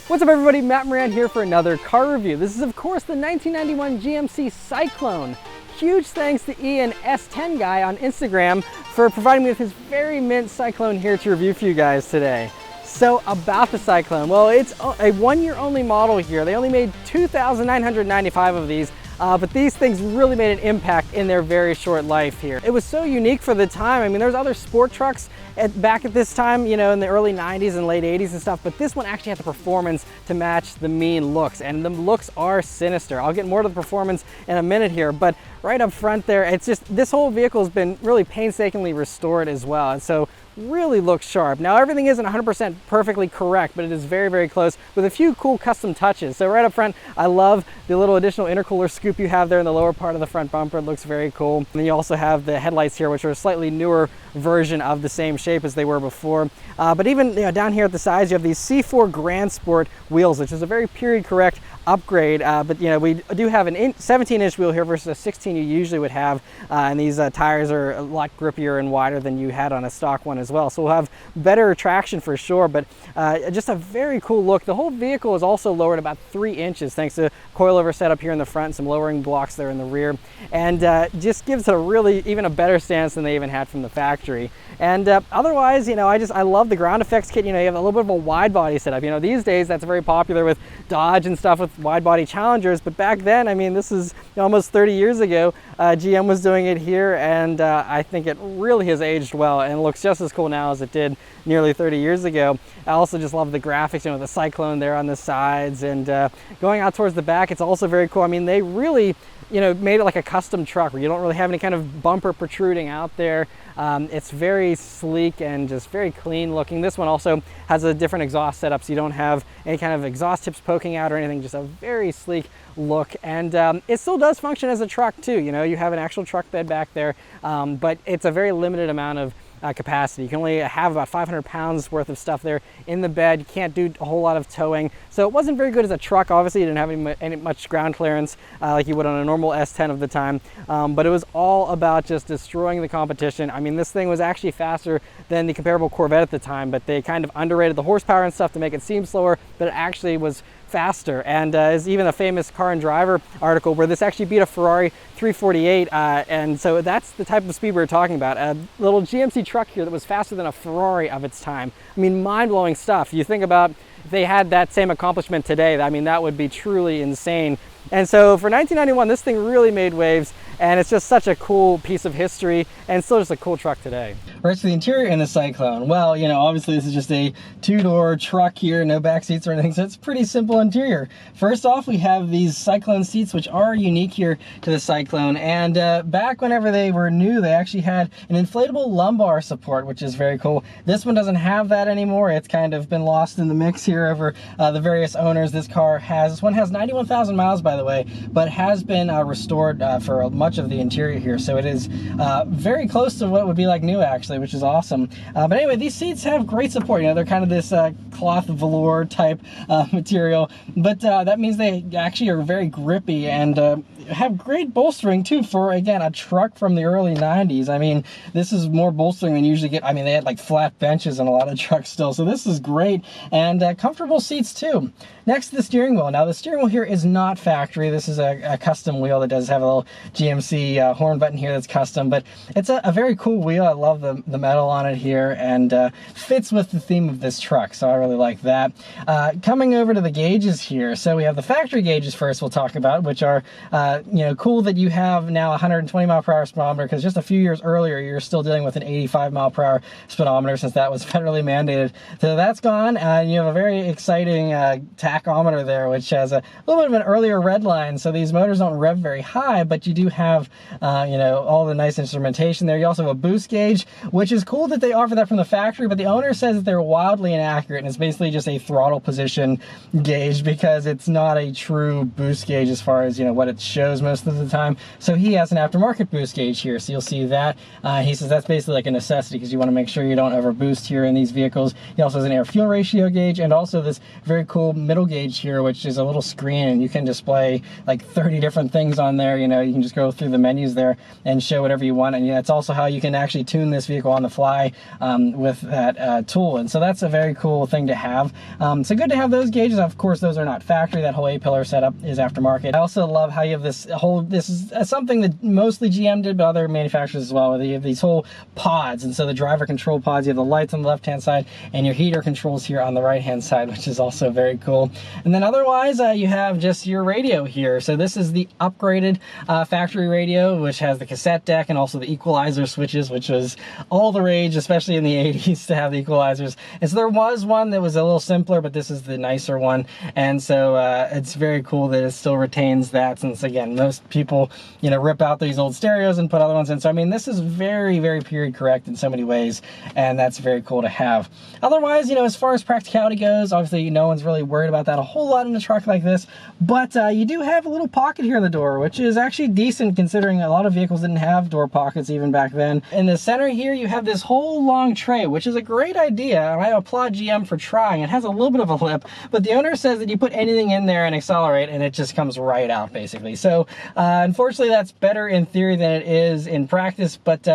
What's up everybody, Matt Maran here for another car review. This is of course the 1991 GMC Syclone. Huge thanks to Ian S10 guy on Instagram for providing me with his very mint Syclone here to review for you guys today. So about the Syclone, well, it's a 1 year only model here. They only made 2,995 of these. But these things really made an impact in their very short life here. It was so unique for the time. I mean, there's other sport trucks back at this time, you know, in the early 90s and late 80s and stuff, but this one actually had the performance to match the mean looks, and the looks are sinister. I'll get more to the performance in a minute here, but right up front there, it's just, this whole vehicle has been really painstakingly restored as well, and so really looks sharp. Now everything isn't 100% perfectly correct, but it is very, very close with a few cool custom touches. So right up front, I love the little additional intercooler scoop you have there in the lower part of the front bumper. It looks very cool. And then you also have the headlights here, which are a slightly newer version of the same shape as they were before. But even down here at the sides, you have these C4 Grand Sport wheels, which is a very period correct upgrade. But you know, we do have an 17-inch wheel here versus a 16 you usually would have. And these tires are a lot grippier and wider than you had on a stock one as well. So we'll have better traction for sure, but just a very cool look. The whole vehicle is also lowered about 3 inches thanks to coilover setup here in the front, some lowering blocks there in the rear, and just gives it a really even a better stance than they even had from the factory. And otherwise, you know, I love the ground effects kit. You know, you have a little bit of a wide body setup. You know, these days that's very popular with Dodge and stuff with wide body Challengers, but back then, I mean, this is almost 30 years ago, GM was doing it here, and I think it really has aged well and looks just as cool now as it did nearly 30 years ago. I also just love the graphics, you know, the Syclone there on the sides, and going out towards the back, it's also very cool. I mean, they really, you know, made it like a custom truck where you don't really have any kind of bumper protruding out there. It's very sleek and just very clean looking. This one also has a different exhaust setup, so you don't have any kind of exhaust tips poking out or anything, just a very sleek look. And it still does function as a truck too. You know, you have an actual truck bed back there, but it's a very limited amount of capacity. You can only have about 500 pounds worth of stuff there in the bed. You can't do a whole lot of towing. So it wasn't very good as a truck. Obviously, you didn't have any much ground clearance like you would on a normal S10 of the time. But it was all about just destroying the competition. I mean, this thing was actually faster than the comparable Corvette at the time, but they kind of underrated the horsepower and stuff to make it seem slower, but it actually was faster. And there's even a famous Car and Driver article where this actually beat a Ferrari 348, and so that's the type of speed we were talking about. A little GMC truck here that was faster than a Ferrari of its time. I mean, mind-blowing stuff. You think about if they had that same accomplishment today, I mean, that would be truly insane. And so for 1991, this thing really made waves, and it's just such a cool piece of history and still just a cool truck today. Right, so the interior in the Syclone, well, you know, obviously this is just a two-door truck here, no back seats or anything, so it's a pretty simple interior. First off, we have these Syclone seats, which are unique here to the Syclone, and back whenever they were new, they actually had an inflatable lumbar support, which is very cool. This one doesn't have that anymore. It's kind of been lost in the mix here over the various owners this car has. This one has 91,000 miles, by the way, but has been restored for much of the interior here, so it is very close to what would be like new, actually, which is awesome. But anyway, these seats have great support. You know, they're kind of this cloth velour type material, but that means they actually are very grippy and have great bolstering too for, again, a truck from the early 90s. I mean, this is more bolstering than you usually get. I mean, they had like flat benches in a lot of trucks still, so this is great, and comfortable seats too. Next, the steering wheel. Now, the steering wheel here is not factory. This is a custom wheel that does have a little GMC horn button here that's custom, but it's a very cool wheel. I love the metal on it here, and fits with the theme of this truck, so I really like that. Coming over to the gauges here, so we have the factory gauges first we'll talk about, which are you know, cool that you have now 120 mile per hour speedometer, because just a few years earlier you're still dealing with an 85 mile per hour speedometer since that was federally mandated. So that's gone. You have a very exciting tachometer there, which has a little bit of an earlier red line, so these motors don't rev very high, but you do have you know, all the nice instrumentation there. You also have a boost gauge, which is cool that they offer that from the factory, but the owner says that they're wildly inaccurate, and it's basically just a throttle position gauge because it's not a true boost gauge as far as, you know, what it shows most of the time. So he has an aftermarket boost gauge here, so you'll see that. He says that's basically like a necessity because you want to make sure you don't over boost here in these vehicles. He also has an air fuel ratio gauge and also this very cool middle gauge here, which is a little screen, and you can display display like 30 different things on there. You know, you can just go through the menus there and show whatever you want. And it's also how you can actually tune this vehicle on the fly with that tool. And so that's a very cool thing to have. So good to have those gauges. Of course, those are not factory. That whole A-pillar setup is aftermarket. I also love how you have this whole, this is something that mostly GM did, but other manufacturers as well. You have these whole pods. And so the driver control pods, you have the lights on the left-hand side and your heater controls here on the right-hand side, which is also very cool. And then otherwise, you have just your radio here. So this is the upgraded factory radio, which has the cassette deck and also the equalizer switches, which was all the rage, especially in the 80s, to have the equalizers. And so there was one that was a little simpler, but this is the nicer one. And so it's very cool that it still retains that, since again, most people, you know, rip out these old stereos and put other ones in. So I mean, this is very, very period correct in so many ways, and that's very cool to have. Otherwise, you know, as far as practicality goes, obviously no one's really worried about that a whole lot in a truck like this, but you do have a little pocket here in the door, which is actually decent considering a lot of vehicles didn't have door pockets even back then. In the center here, you have this whole long tray, which is a great idea. I applaud GM for trying. It has a little bit of a lip, but the owner says that you put anything in there and accelerate and it just comes right out basically. So unfortunately that's better in theory than it is in practice, but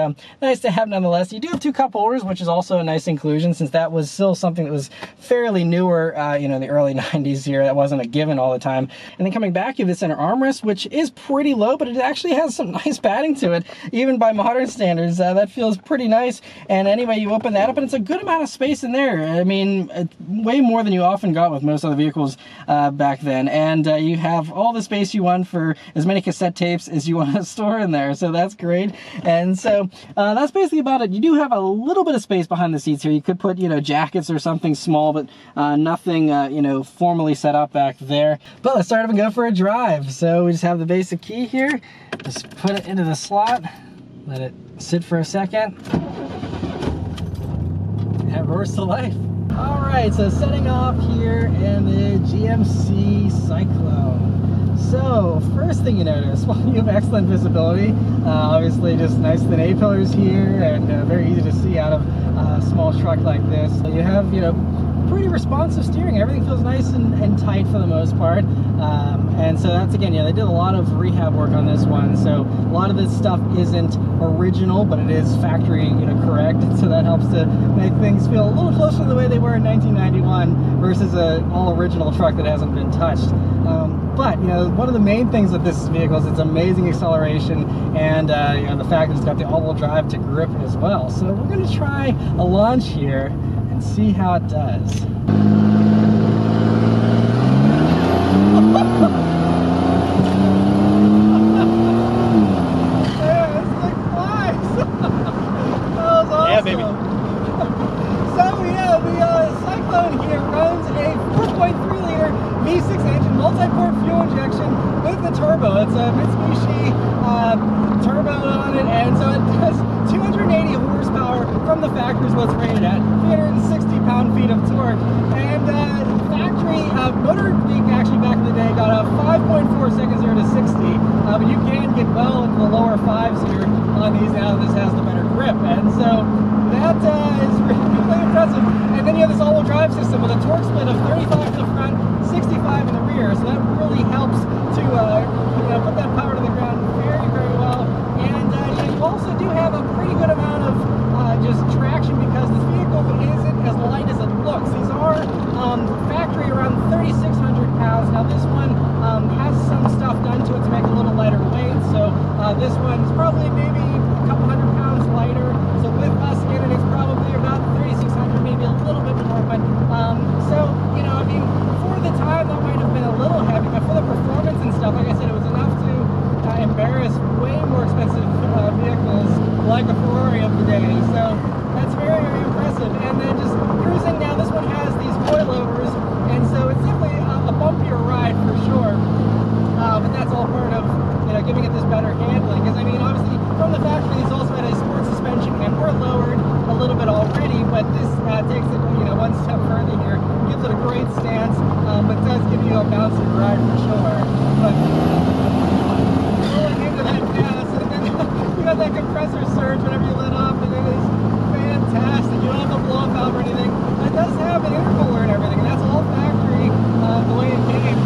nice to have nonetheless. You do have 2 cup holders, which is also a nice inclusion, since that was still something that was fairly newer, you know, in the early 90s here. That wasn't a given all the time. And then coming back, you have the center armrest, which is pretty low, but it actually has some nice padding to it, even by modern standards. That feels pretty nice. And anyway, you open that up and it's a good amount of space in there. I mean, way more than you often got with most other vehicles back then. And you have all the space you want for as many cassette tapes as you want to store in there. So that's great. And so that's basically about it. You do have a little bit of space behind the seats here. You could put, you know, jackets or something small, but nothing, you know, formally set up back there. But let's start up and go for a drive. So we just have the basic key here. Just put it into the slot. Let it sit for a second. And it roars to life. All right, so setting off here in the GMC Syclone. So first thing you notice, well, you have excellent visibility. Obviously just nice thin A-pillars here, and very easy to see out of a small truck like this. So you have, you know, pretty responsive steering. Everything feels nice and tight for the most part. And so that's, again, yeah, they did a lot of rehab work on this one. So a lot of this stuff isn't original, but it is factory, you know, correct. So that helps to make things feel a little closer to the way they were in 1991 versus an all original truck that hasn't been touched. But, you know, one of the main things with this vehicle is its amazing acceleration and, you know, the fact that it's got the all-wheel drive to grip as well. So we're going to try a launch here and see how it does. Yeah, baby. So yeah, the Syclone here runs a 4.3 liter V6 engine, multi-port fuel injection with the turbo. It's a Mitsubishi turbo on it, and so it does 280 horsepower from the factory is what's rated at, 360 pound-feet of torque. And factory motor peak actually back in the day got a 5.4 seconds 0 to 60, but you can get well into the lower fives here on these now that this has the better grip. And so that is really impressive. And then you have this all-wheel drive system with a torque split of 35 in the front, 65 in the rear. So that really helps to you know, put that power to the ground very, very well. And you also do have a pretty good amount of just traction, because this vehicle isn't as light as it looks. These are factory around 3,600 pounds. Now this one has some stuff done to it to make it a little lighter weight. So this one's probably maybe a couple hundred pounds lighter. So with us in it, it's probably about 3,600, maybe a little bit more. But so, you know, I mean, for the time that might have been a little heavy, but for the performance and stuff, like I said, it was enough to embarrass way more expensive vehicles like a Ferrari of the day. So that's very, very impressive. And then just cruising now, this one has these coilovers, and so it's definitely a bumpier ride for sure. But that's all part of, you know, giving it this better handling. Because I mean, obviously from the factory, these also had a sport suspension and were lowered a little bit already, but this takes it, you know, one step further here, gives it a great stance, but does give you a bouncy ride for sure. But rolling into that gas, and then you got that compressor surge whenever you let up, and it is fantastic. You don't have to blow a valve or anything. It does have an intercooler and everything, and that's all factory the way it came.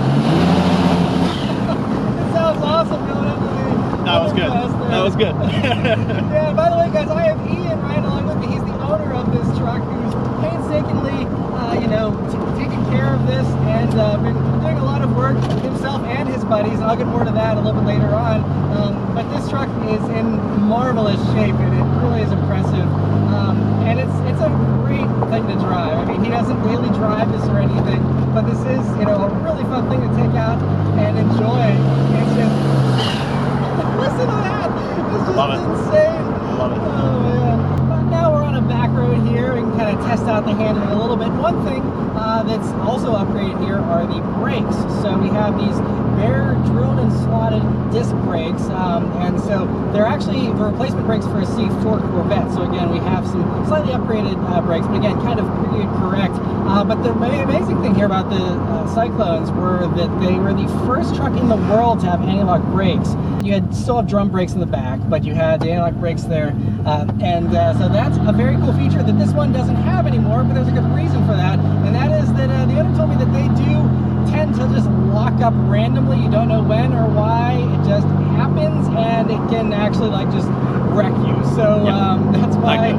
was good. Yeah, by the way, guys, I have Ian right along with me. He's the owner of this truck who's painstakingly, taking care of this and been doing a lot of work himself and his buddies. I'll get more to that a little bit later on. But this truck is in marvelous shape, and it really is impressive. And it's a great thing to drive. I mean, he doesn't daily drive this or anything, but this is, a really fun thing to take out and enjoy. It's just, listen to that! It's just insane. Love it. Oh man. But now we're on a back road here. We can kind of test out the handling a little bit. One thing that's also upgraded here are the brakes. So we have these bare drilled and slotted disc brakes, and so they're actually the replacement brakes for a C4 Corvette. So again, we have some slightly upgraded brakes, but again, kind of period correct. But the amazing thing here about the Syclones were that they were the first truck in the world to have anti-lock brakes. You still have drum brakes in the back, but you had the anti-lock brakes there, so that's a very cool feature that this one doesn't have anymore. But there's a good reason for that, and that is that the owner told me that they do tend to just lock up randomly. You don't know when or why. It just happens, and it can actually just wreck you. So that's why.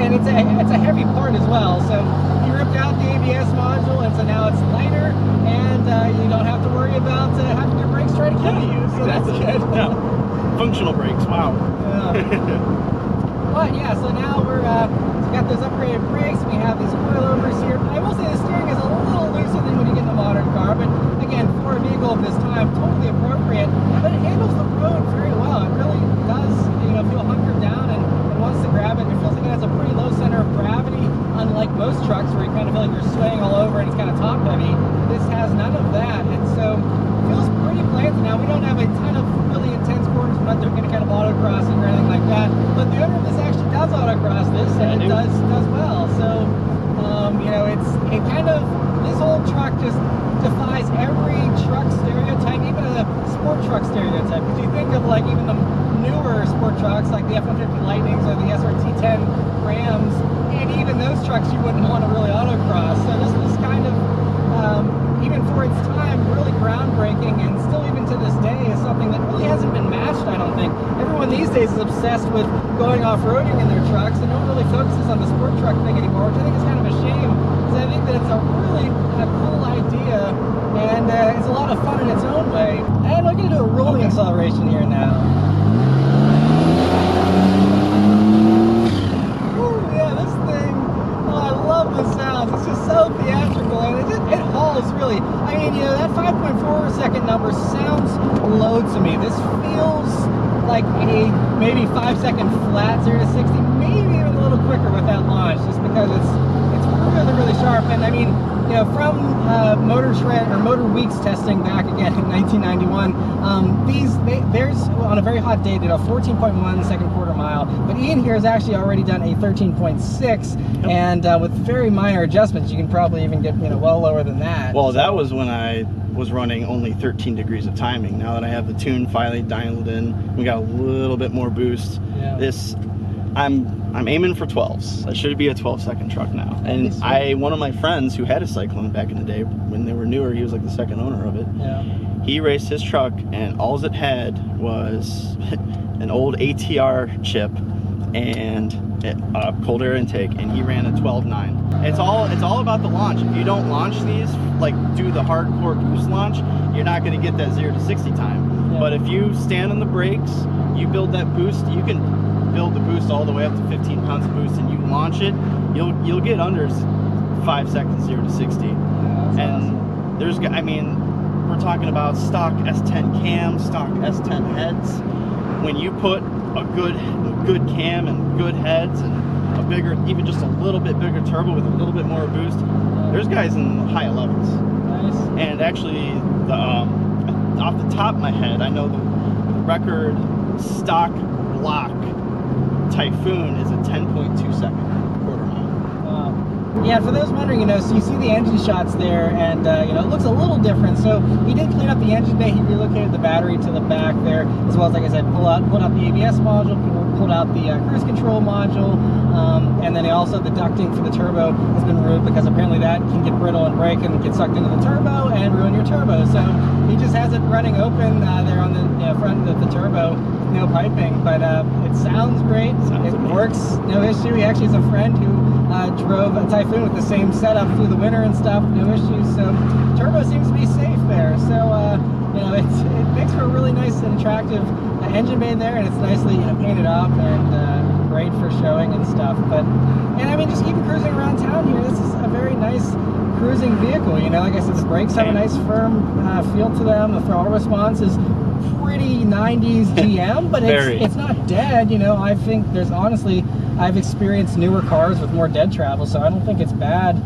And it's a heavy part as well. So you ripped out the ABS module, and so now it's lighter, and you don't have to worry about having your brakes try to kill you. So that's good. Yeah. Functional brakes. Wow. But yeah, so now we got those upgraded brakes. We have these coilovers here. I will say the steering is a little looser than when you get in a modern car, but again, for a vehicle of this time, totally appropriate. But it handles the road very well. It really does, feel hunkered down and wants to grab it. It feels like it has a pretty low center of gravity, unlike most trucks where you kind of feel like you're swaying all over and it's kind of top heavy. This has none of that, and so it feels pretty planted. Now, we don't have a ton of really intense corners. We're not doing any kind of autocrossing or anything like that, but the owner of this actually does autocross this, and it does well. So, this whole truck just defies every truck stereotype, even a sport truck stereotype. Because you think of even the newer sport trucks like the F-150 Lightnings or the SRT-10 Rams, and even those trucks you wouldn't want to really autocross. So this was kind of, even for its time, really groundbreaking, and still even to this day is something that really hasn't been matched, I don't think. Everyone these days is obsessed with going off-roading in their trucks, and no one really focuses on the sport truck thing anymore, which I think is kind of a shame, because I think that it's a really cool idea, and it's a lot of fun in its own way. And we're going to do a rolling acceleration here now. Ooh, yeah, this thing, I love the sounds. It's just so theatrical, and it hauls really. I mean, that 5.4 second number sounds low to me. This feels like a maybe 5 second flat 0 to 60, maybe even a little quicker with that launch, just because it's really, really sharp. And I mean, from Motor Week's testing back again in 1991, there's on a very hot day did a 14.1 second quarter mile, but Ian here has actually already done a 13.6, and with very minor adjustments, you can probably even get well lower than that. Well, that was when I was running only 13 degrees of timing. Now that I have the tune finally dialed in, we got a little bit more boost. I'm aiming for 12s. It should be a 12-second truck now. And one of my friends who had a Syclone back in the day, when they were newer, he was like the second owner of it. Yeah. He raced his truck, and all it had was an old ATR chip and a cold air intake, and he ran a 12.9. It's all about the launch. If you don't launch these, do the hardcore boost launch, you're not going to get that 0 to 60 time. Yeah. But if you stand on the brakes, you build that boost, you can build the boost all the way up to 15 pounds of boost, and you launch it, you'll get under 5 seconds 0 to 60. Yeah, and awesome. We're talking about stock S10 cams, stock S10 heads. When you put a good cam and good heads and a bigger, even just a little bit bigger turbo with a little bit more boost, there's guys in the high 11s. Nice. And actually, off the top of my head, I know the record stock block Typhoon is a 10.2 second quarter mile. Yeah, for those wondering, so you see the engine shots there, and it looks a little different. So he did clean up the engine bay. He relocated the battery to the back there, as well as, like I said, pulled out the ABS module, pulled out the cruise control module, and then also the ducting for the turbo has been removed, because apparently that can get brittle and break and get sucked into the turbo and ruin your turbo. So he just has it running open there on the front of the turbo. no piping, but it sounds great. It works, no issue. He actually has a friend who drove a Typhoon with the same setup through the winter and stuff, no issues. So turbo seems to be safe there. So you know, it makes for a really nice and attractive engine bay there, and it's nicely, you know, painted up and great for showing and stuff. And I mean, just even cruising around town here, this is a very nice cruising vehicle. You know, like I said, the brakes have a nice firm feel to them. The throttle response is pretty 90s GM, but it's not dead. You know, I think there's honestly, I've experienced newer cars with more dead travel, so I don't think it's bad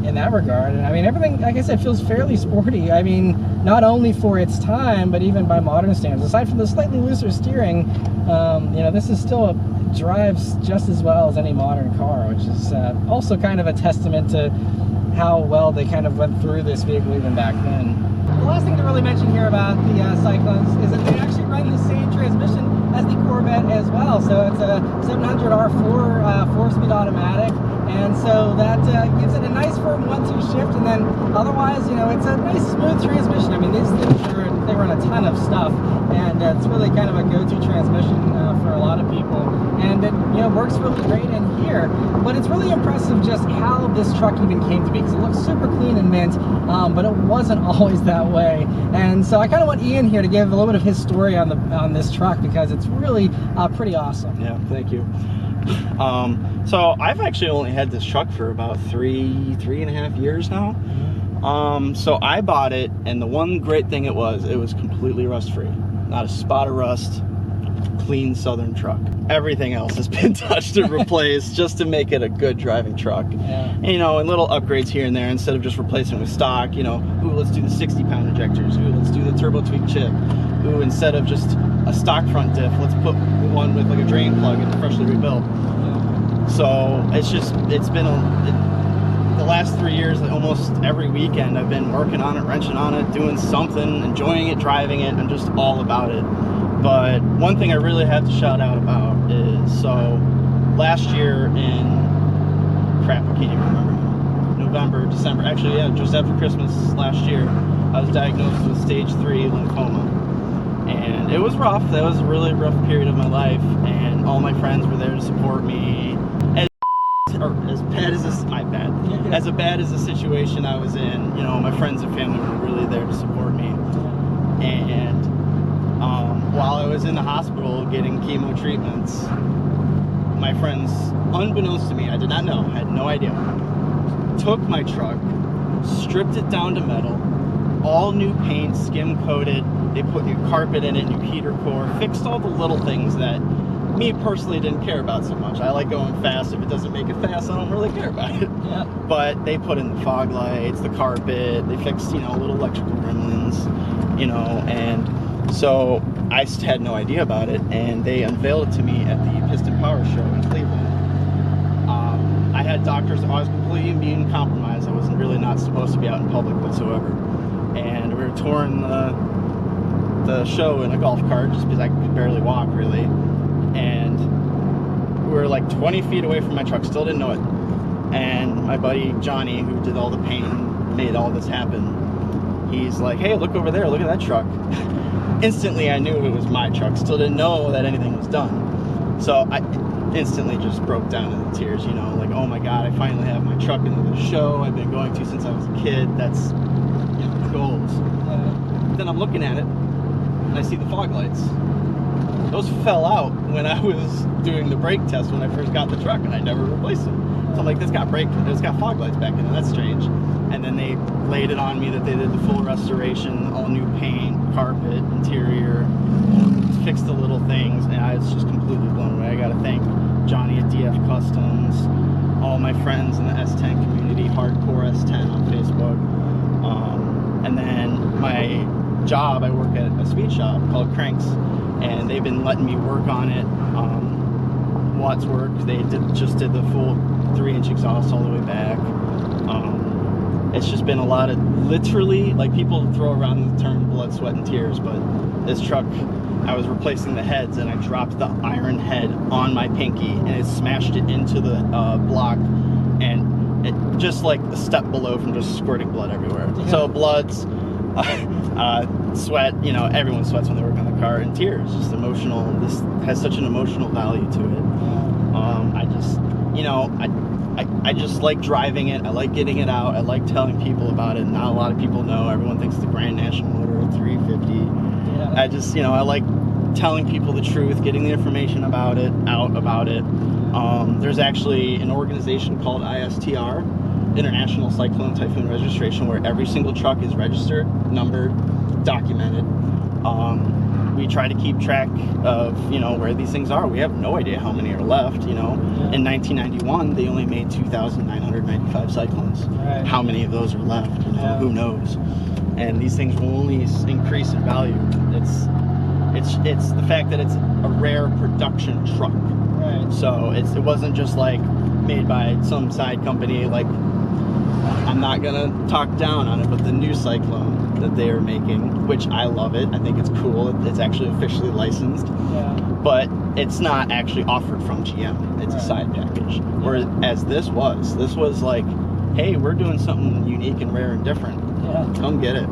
in that regard. And I mean, everything, like I said, feels fairly sporty. I mean, not only for its time, but even by modern standards. Aside from the slightly looser steering, you know, this is still drives just as well as any modern car, which is also kind of a testament to how well they kind of went through this vehicle even back then. The last thing to really mention here about the Cyclones is that they actually run the same transmission as the Corvette as well. So it's a 700R4 4-speed automatic, and so that gives it a nice firm 1-2 shift, and then otherwise, you know, it's a nice smooth transmission. I mean, these things they run a ton of stuff, and it's really kind of a go-to transmission for a lot of people, and it, you know, works really great in here. But it's really impressive just how this truck even came to be, because it looks super clean and mint, but it wasn't always that way. And so I kind of want Ian here to give a little bit of his story on this truck, because it's really pretty awesome. Yeah, thank you. So I've actually only had this truck for about three and a half years now. So I bought it, and the one great thing it was completely rust free. Not a spot of rust, clean Southern truck. Everything else has been touched and replaced just to make it a good driving truck. Yeah. And, you know, and little upgrades here and there instead of just replacing with stock. You know, ooh, let's do the 60-pound injectors. Ooh, let's do the turbo tweak chip. Ooh, instead of just a stock front diff, let's put one with like a drain plug and freshly rebuilt. Yeah. So it's been the last 3 years, like almost every weekend I've been working on it, wrenching on it, doing something, enjoying it, driving it. I'm just all about it. But one thing I really have to shout out about is, so last year in, crap, I can't even remember, November, December, actually, yeah, just after Christmas last year, I was diagnosed with stage 3 lymphoma. And it was rough. That was a really rough period of my life, and all my friends were there to support me. As bad as the situation I was in, you know, my friends and family were really there to support me. And while I was in the hospital getting chemo treatments, my friends, unbeknownst to me, I did not know, I had no idea, took my truck, stripped it down to metal, all new paint, skim coated, they put new carpet in it, new heater core, fixed all the little things that me personally didn't care about so much. I like going fast. If it doesn't make it fast, I don't really care about it. Yeah. But they put in the fog lights, the carpet, they fixed, you know, little electrical gremlins, you know, and so I had no idea about it, and they unveiled it to me at the Piston Power Show in Cleveland. I had doctors, I was completely immune compromised. I wasn't really not supposed to be out in public whatsoever. And we were touring the show in a golf cart just because I could barely walk, really. And we were like 20 feet away from my truck, still didn't know it. And my buddy Johnny, who did all the paint and made all this happen, he's like, hey, look over there, look at that truck. Instantly I knew it was my truck, still didn't know that anything was done. So I instantly just broke down into tears, you know, like, oh my God, I finally have my truck into the show I've been going to since I was a kid. That's, you know, goals. Then I'm looking at it, and I see the fog lights. Those fell out when I was doing the brake test when I first got the truck, and I never replaced them. So I'm like, it's got fog lights back in it, that's strange. And then they laid it on me that they did the full restoration, all new paint, carpet, interior, fixed the little things, and I was just completely blown away. I gotta thank Johnny at DF Customs, all my friends in the S10 community, hardcore S10 on Facebook. And then my job, I work at a speed shop called Cranks, and they've been letting me work on it. Watts work, they just did the full 3-inch exhaust all the way back. It's just been a lot of, literally, like, people throw around the term blood, sweat, and tears, but this truck, I was replacing the heads, and I dropped the iron head on my pinky, and it smashed it into the block, and it just like a step below from just squirting blood everywhere. Yeah. So blood's Sweat, you know, everyone sweats when they work on the car, and tears, just emotional. This has such an emotional value to it. I just, you know, I just like driving it. I like getting it out. I like telling people about it. Not a lot of people know. Everyone thinks the Grand National Motor 350. Yeah. I just, you know, I like telling people the truth, getting the information about it, out about it. There's actually an organization called ISTR, International Cyclone Typhoon Registration, where every single truck is registered, numbered, documented. We try to keep track of, you know, where these things are. We have no idea how many are left, you know. Yeah. In 1991, they only made 2,995 Cyclones. Right. How many of those are left, you know, who knows? And these things will only increase in value. It's the fact that it's a rare production truck. Right. So it wasn't just like made by some side company. Like, I'm not gonna talk down on it, but the new Cyclone that they are making, which I love it, I think it's cool. It's actually officially licensed. Yeah. But it's not actually offered from GM. It's a side package. Whereas this was like, hey, we're doing something unique and rare and different. Yeah. Come get it.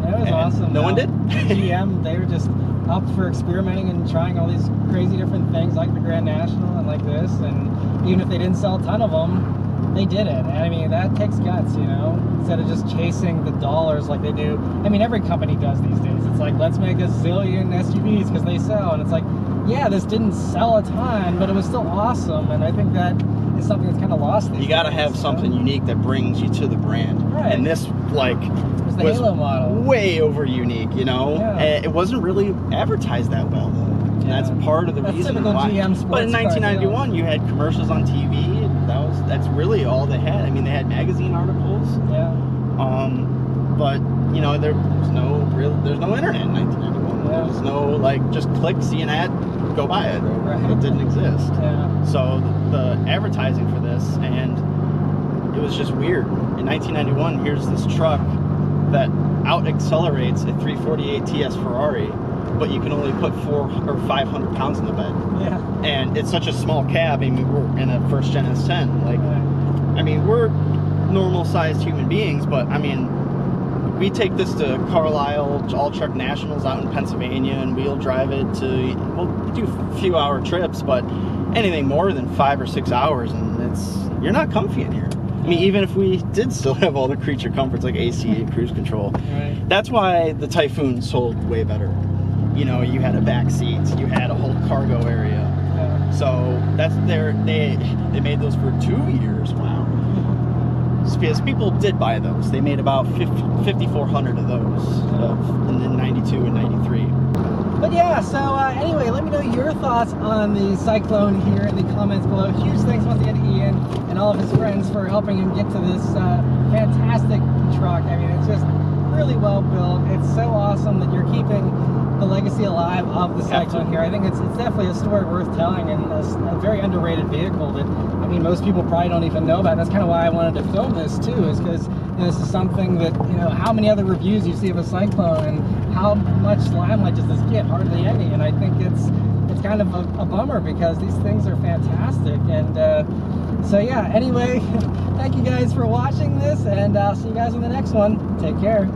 It was awesome. No one did? GM, they were just up for experimenting and trying all these crazy different things like the Grand National and like this, and even if they didn't sell a ton of them, they did it. And I mean, that takes guts, you know, instead of just chasing the dollars like they do. I mean, every company does these days. It's like, let's make a zillion SUVs because they sell, and it's like, yeah, this didn't sell a ton, but it was still awesome. And I think that is something that's kind of lost these days. You got to have something unique that brings you to the brand. Right. And this, like, was the Halo model. Way over unique, you know. Yeah. It wasn't really advertised that well, though. Yeah. That's part of the reason why. GM sports but in 1991, you had commercials on TV. That's really all they had. I mean, they had magazine articles. Yeah. But you know, there's no internet in 1991. Yeah. There's no like just click, see an ad, go buy it. Right. It didn't exist. Yeah. So the advertising for this, and it was just weird. In 1991, here's this truck that out accelerates a 348 TS Ferrari, but you can only put 400 or 500 pounds in the bed. Yeah. And it's such a small cab. I mean, we're in a first gen S10. Like, I mean, we're normal sized human beings, but I mean, we take this to Carlisle, all truck nationals out in Pennsylvania, and we'll drive it to, we'll do a few hour trips, but anything more than 5 or 6 hours, and you're not comfy in here. I mean, even if we did still have all the creature comforts like AC and cruise control, right. That's why the Typhoon sold way better. You know, you had a back seat, you had a whole cargo area. Yeah. So that's they made those for 2 years. Wow. Because people did buy those. They made about 5,400 of those in 92 and 93. But yeah, so anyway, let me know your thoughts on the Cyclone here in the comments below. Huge thanks once again to Ian and all of his friends for helping him get to this fantastic truck. I mean, it's just really well built. It's so awesome that you're keeping the legacy alive of the Cyclone here. I think it's definitely a story worth telling, and a very underrated vehicle that, I mean, most people probably don't even know about. That's kind of why I wanted to film this too, is because, you know, this is something that, you know, how many other reviews you see of a Cyclone and how much limelight does this get? Hardly any. And I think it's kind of a bummer because these things are fantastic. And so yeah, anyway, thank you guys for watching this, and I'll see you guys in the next one. Take care.